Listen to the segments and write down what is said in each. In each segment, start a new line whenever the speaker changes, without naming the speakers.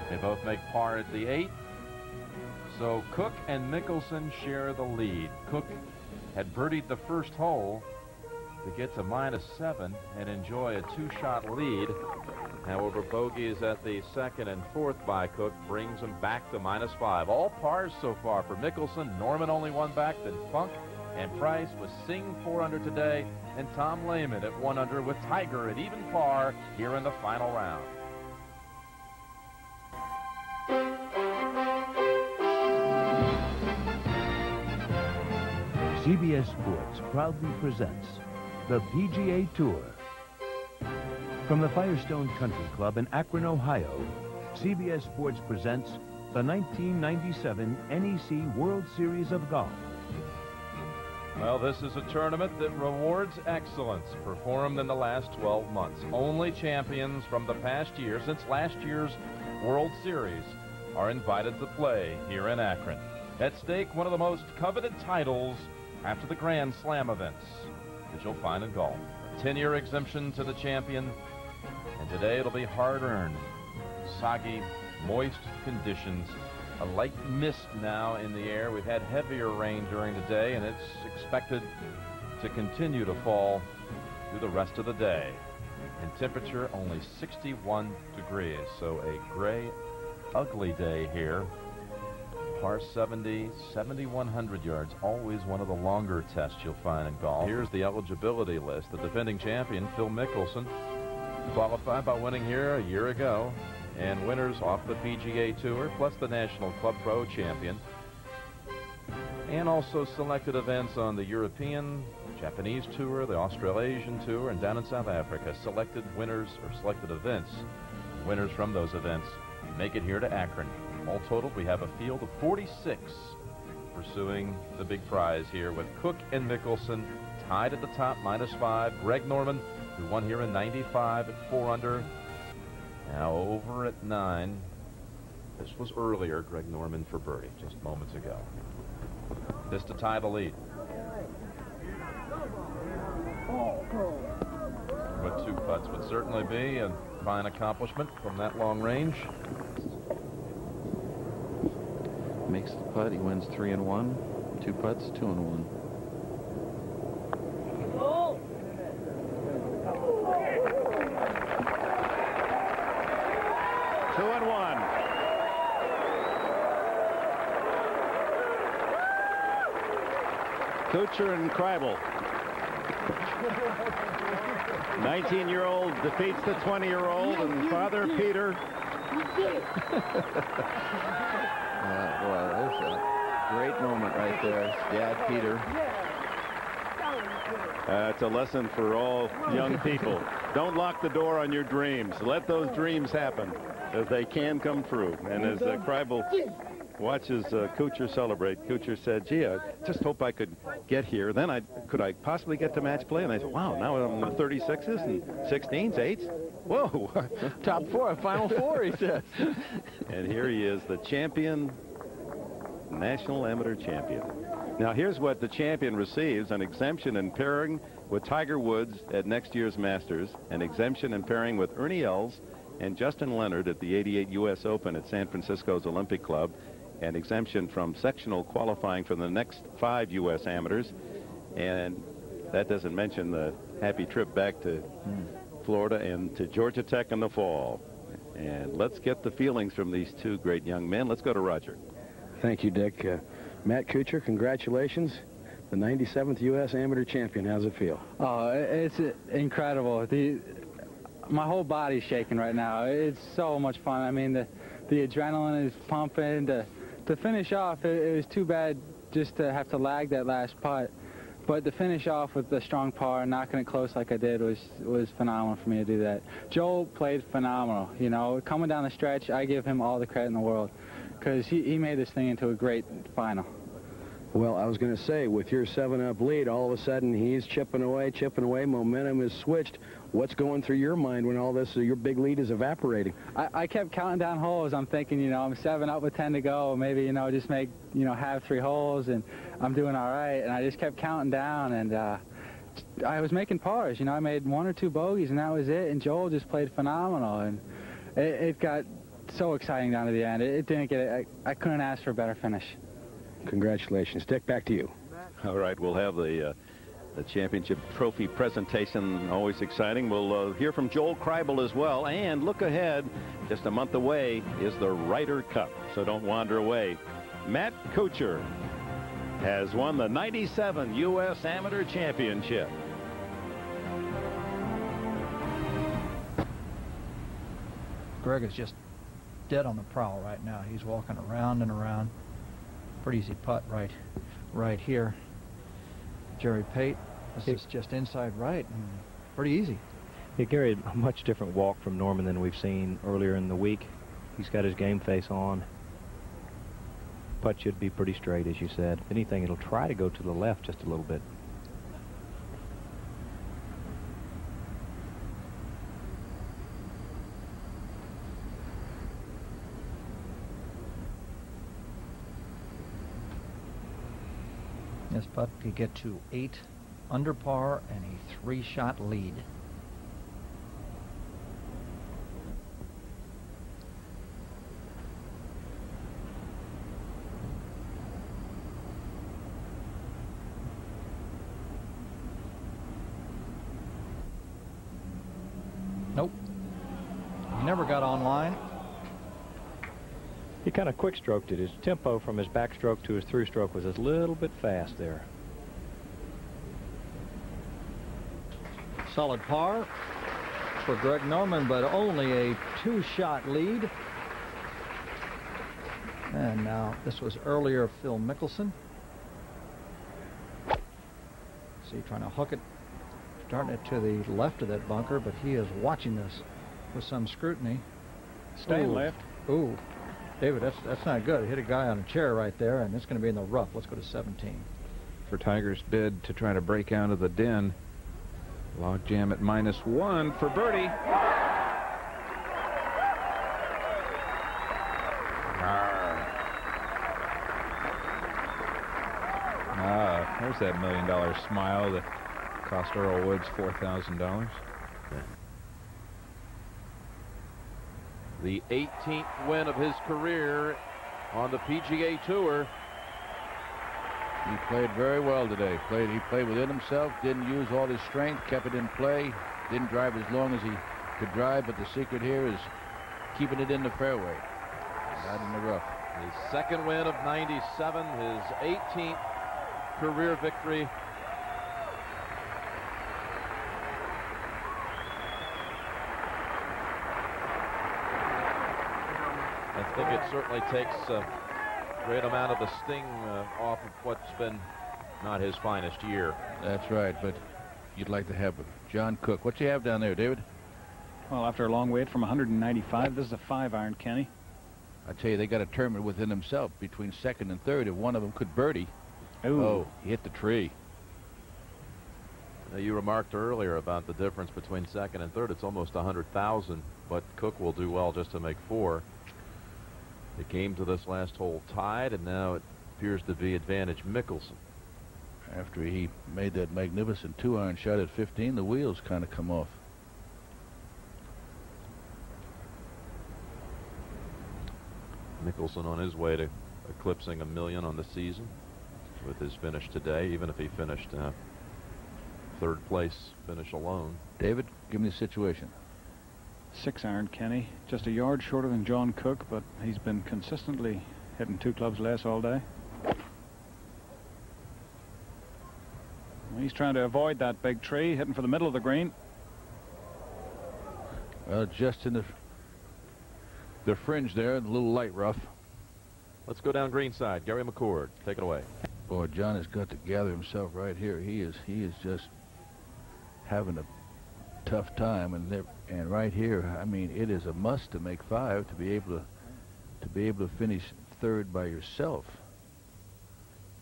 They both make par at the 8th. So Cook and Mickelson share the lead. Cook had birdied the first hole to get to -7 and enjoy a 2-shot lead. However, bogeys at the 2nd and 4th by Cook brings him back to -5. All pars so far for Mickelson. Norman only one back, then Funk and Price with Singh 4 under today, and Tom Lehman at 1 under with Tiger at even par here in the final round.
CBS Sports proudly presents the PGA Tour. From the Firestone Country Club in Akron, Ohio, CBS Sports presents the 1997 NEC World Series of Golf.
Well, this is a tournament that rewards excellence performed in the last 12 months. Only champions from the past year, since last year's World Series, are invited to play here in Akron. At stake, one of the most coveted titles after the Grand Slam events that you'll find in golf. 10-year exemption to the champion, and today it'll be hard-earned. Soggy, moist conditions. A light mist now in the air. We've had heavier rain during the day, and it's expected to continue to fall through the rest of the day. And temperature only 61 degrees, so a gray, ugly day here. Par 70, 7,100 yards, always one of the longer tests you'll find in golf. Here's the eligibility list. The defending champion, Phil Mickelson, qualified by winning here a year ago, and winners off the PGA Tour, plus the National Club Pro champion, and also selected events on the European, Japanese Tour, the Australasian Tour, and down in South Africa. Selected winners or selected events, winners from those events make it here to Akron. All totaled, we have a field of 46 pursuing the big prize here, with Cook and Mickelson tied at the top, -5. Greg Norman, who won here in '95 at 4 under, now over at 9. This was earlier, Greg Norman for birdie just moments ago. This to tie the lead. With 2 putts would certainly be a fine accomplishment from that long range.
Makes the putt. He wins 3 and 1. 2 putts, 2 and 1.
Kuchar and Kribel. 19-year-old defeats the 20-year-old, and Father Peter.
Boy, there's a great moment right there. Dad Peter.
It's a lesson for all young people. Don't lock the door on your dreams. Let those dreams happen, as they can come true. And as Kribel watches Kuchar celebrate, Kuchar said, gee, I just hope I could get here. Then could I possibly get to match play? And I said, wow, now I'm in the 36s and 16s, 8s. Whoa.
Top 4, Final 4, he says.
And here he is, the champion, national amateur champion. Now here's what the champion receives: an exemption in pairing with Tiger Woods at next year's Masters, an exemption in pairing with Ernie Els and Justin Leonard at the '88 U.S. Open at San Francisco's Olympic Club, an exemption from sectional qualifying for the next 5 U.S. amateurs, and that doesn't mention the happy trip back to Florida and to Georgia Tech in the fall. And let's get the feelings from these 2 great young men. Let's go to Roger.
Thank you, Dick. Matt Kuchar, congratulations. The 97th U.S. Amateur champion. How's it feel?
Oh, it's incredible. My whole body's shaking right now. It's so much fun. I mean, the adrenaline is pumping. To finish off, it was too bad just to have to lag that last putt. But to finish off with the strong par and knocking it close like I did was phenomenal for me to do that. Joel played phenomenal. You know, coming down the stretch, I give him all the credit in the world, because he made this thing into a great final.
Well, I was going to say, with your 7-up lead, all of a sudden he's chipping away, momentum is switched. What's going through your mind when all this, your big lead is evaporating?
I kept counting down holes. I'm thinking, you know, I'm 7 up with 10 to go. Maybe, you know, just make, you know, have 3 holes, and I'm doing all right. And I just kept counting down, and I was making pars. You know, I made 1 or 2 bogeys, and that was it. And Joel just played phenomenal. And it got so exciting down to the end. It didn't get. I couldn't ask for a better finish.
Congratulations. Dick, back to you.
All right, we'll have the championship trophy presentation. Always exciting. We'll hear from Joel Kribel as well. And look ahead, just a month away is the Ryder Cup. So don't wander away. Matt Kuchar has won the 97 U.S. Amateur Championship.
Greg is just dead on the prowl right now. He's walking around and around. Pretty easy putt right here. Jerry Pate, this is just inside right and pretty easy.
Yeah, Gary, a much different walk from Norman than we've seen earlier in the week. He's got his game face on. Putt should be pretty straight, as you said. If anything, it'll try to go to the left just a little bit.
This putt could get to 8 under par and a 3-shot lead. Nope. He never got online.
He kind of quick stroked it. His tempo from his backstroke to his through stroke was a little bit fast there.
Solid par for Greg Norman, but only a 2-shot lead. And now this was earlier Phil Mickelson. See, trying to hook it, starting it to the left of that bunker, but he is watching this with some scrutiny.
Staying left.
Ooh. David, that's not good. It hit a guy on a chair right there, and it's going to be in the rough. Let's go to 17.
For Tiger's bid to try to break out of the den. Log jam at -1 for birdie. There's that $1 million smile that cost Earl Woods $4,000.
The 18th win of his career on the PGA Tour.
He played very well today. He played within himself, didn't use all his strength, kept it in play, didn't drive as long as he could drive, but the secret here is keeping it in the fairway, not in the rough.
His second win of 97, his 18th career victory. I think it certainly takes a great amount of the sting off of what's been not his finest year.
That's right, but you'd like to have John Cook. What you have down there, David?
Well, after a long wait from 195, this is a 5-iron, Kenny.
I tell you, they got a tournament within themselves between second and third. If one of them could birdie,
Ooh.
He hit the tree.
You remarked earlier about the difference between second and third. It's almost 100,000, but Cook will do well just to make 4. It came to this last hole tied, and now it appears to be advantage Mickelson.
After he made that magnificent 2-iron shot at 15, the wheels kind of come off.
Mickelson on his way to eclipsing $1 million on the season with his finish today, even if he finished third place finish alone.
David, give me the situation.
6-iron, Kenny. Just a yard shorter than John Cook, but he's been consistently hitting 2 clubs less all day. He's trying to avoid that big tree, hitting for the middle of the green.
Well, just in the fringe there, a little light rough.
Let's go down greenside. Gary McCord, take it away.
Boy, John has got to gather himself right here. He is just having a tough time, and right here, I mean, it is a must to make 5 to be able to finish third by yourself.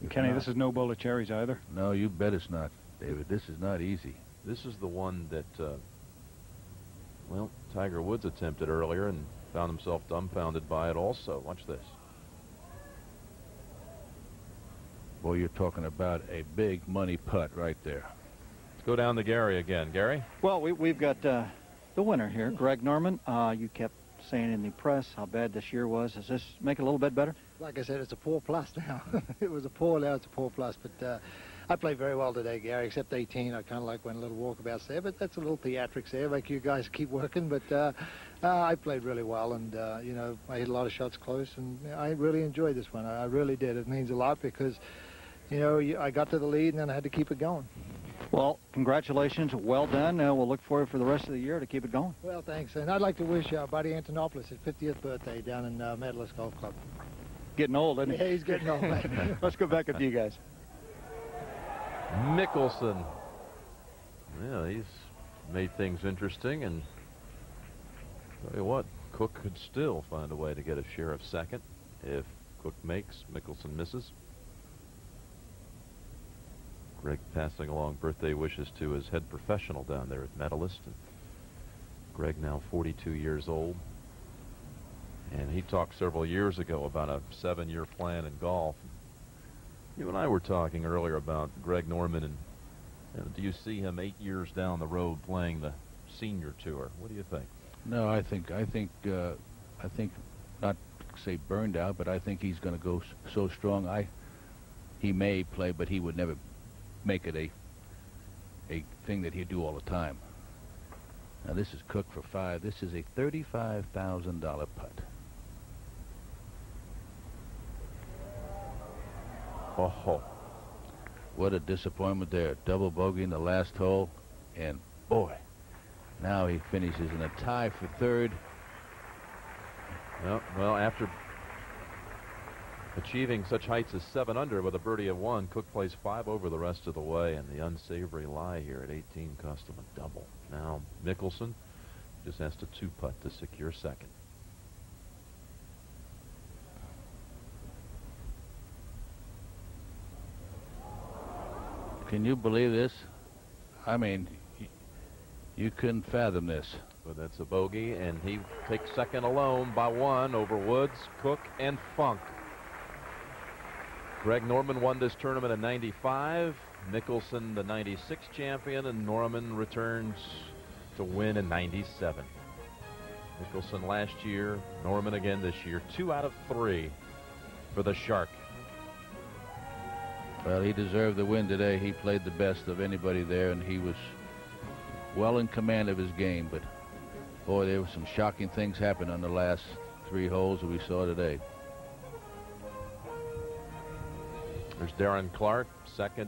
Kenny, this is no bowl of cherries either.
No, you bet it's not, David. This is not easy.
This is the one that, well, Tiger Woods attempted earlier and found himself dumbfounded by it also. Watch this.
Boy, you're talking about a big money putt right there.
Let's go down to Gary again. Gary?
Well, we've got the winner here, Greg Norman. You kept
saying in the press how bad this year was. Does this make it a little bit better?
Like I said, it's a 4+ now. It was a 4, now it's a 4+. But I played very well today, Gary, except 18. I kind of like went a little walkabouts there, but that's a little theatrics there. Make you guys keep working. But I played really well, and, you know, I hit a lot of shots close, and I really enjoyed this one. I really did. It means a lot because, you know, I got to the lead, and then I had to keep it going.
Well, congratulations. Well done. We'll look forward for the rest of the year to keep it going.
Well, thanks. And I'd like to wish Buddy Antonopoulos his 50th birthday down in Medalist Golf Club.
Getting old, isn't he?
Yeah, he's getting old.
Let's go back up to you guys.
Mickelson. Yeah, he's made things interesting, and tell you what, Cook could still find a way to get a share of second. If Cook makes, Mickelson misses. Greg passing along birthday wishes to his head professional down there at Medalist. And Greg now 42 years old. And he talked several years ago about a 7-year plan in golf. You and I were talking earlier about Greg Norman, and do you see him 8 years down the road playing the senior tour? What do you think?
No, I think not say burned out, but I think he's going to go so strong. He may play, but he would never make it a thing that he'd do all the time. Now this is Cook for 5. This is a $35,000 putt.
Oh,
what a disappointment there. Double bogey in the last hole, and boy, now he finishes in a tie for 3rd.
Well, after achieving such heights as 7 under with a birdie of 1, Cook plays 5 over the rest of the way, and the unsavory lie here at 18 cost him a double. Now Mickelson just has to 2-putt to secure second.
Can you believe this? I mean, you couldn't fathom this.
But that's a bogey, and he takes second alone by 1 over Woods, Cook, and Funk. Greg Norman won this tournament in '95. Mickelson, the '96 champion, and Norman returns to win in '97. Mickelson last year, Norman again this year. 2 out of 3 for the Shark.
Well, he deserved the win today. He played the best of anybody there, and he was well in command of his game. But boy, there were some shocking things happen on the last 3 holes that we saw today.
There's Darren Clark, second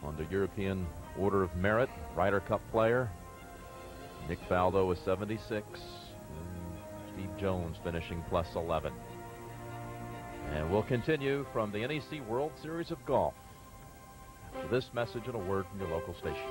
on the European Order of Merit, Ryder Cup player. Nick Faldo with 76, and Steve Jones finishing plus 11. And we'll continue from the NEC World Series of Golf after this message and a word from your local station.